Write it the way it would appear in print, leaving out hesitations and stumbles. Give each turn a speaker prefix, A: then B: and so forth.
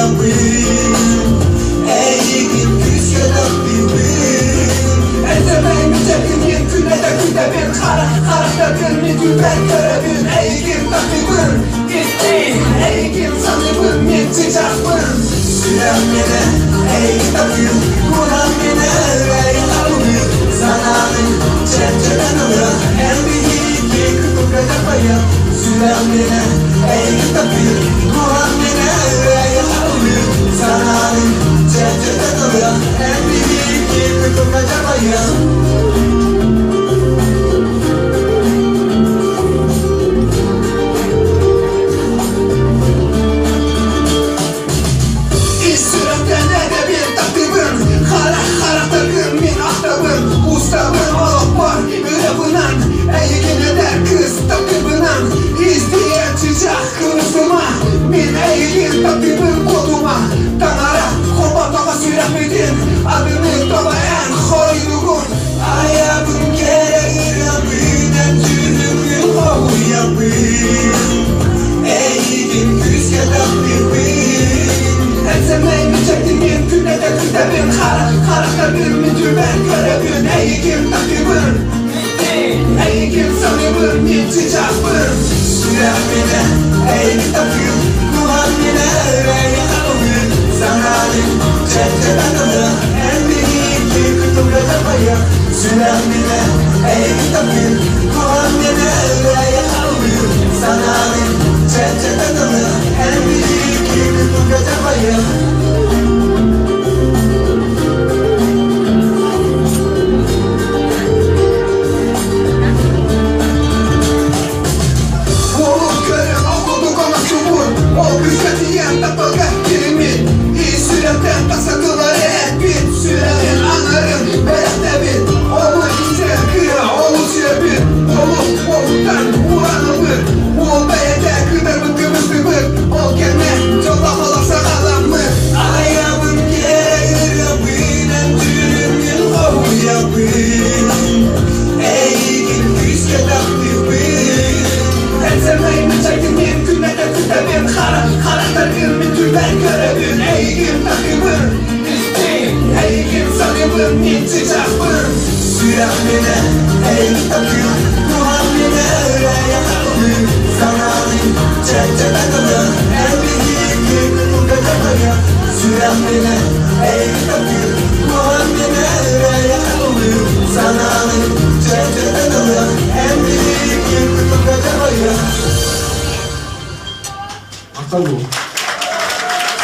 A: yapayım. Ey gün küskeden birbirine Ezemeyi mücadeleyin küllede bir karakter bir düben görevin. Ey gün takibin gittin. Ey gün sanıbın yeteceksin. Süren beni ey takibin. Kuran beni ey alıyor. Zanağın çerçeden alıyor. En büyük yıkıp yapayım. Süren beni ey takibin. Kuran beni ey alıyor. Zanağın çerçeden alıyor. En büyük yıkıp yapayım. Ustabın olup var ürevinen Eğilin eder kız takibinen İzdiyetecek kızıma Min eğilin takibin koduma Tanara kobatama süremedin Adını dolayan koyduğun Ayağın gereğir yapın Tülümün kovu yapın Eğilin küskeden birbin Etsemeyi mücadeleyin küllede kütebin Karakter bir müdürben görevin Ey kim takibin Ey kim sanıbın yeteceksin. Süren beni ey takibin Kuhan beni ey alın. Zanağın çerçeden alın. En büyük yıkıtım yapayım. Süren beni ey takibin Kuhan beni ey alın. Zanağın çerçeden alın. En büyük yıkıtım yapayım. Karakter bir düben görevin Ey gün takibin Ey gün sanıbın yeteceksin. Süren beni ey takibin Kuhan beni ey alın. Zanağın çerçeden alın. En büyük yıkıtım yapayım. Süren beni ey takibin Kuhan beni ey alın. Zanağın çerçeden alın. En büyük yıkıtım yapayım.
B: Hasta bu.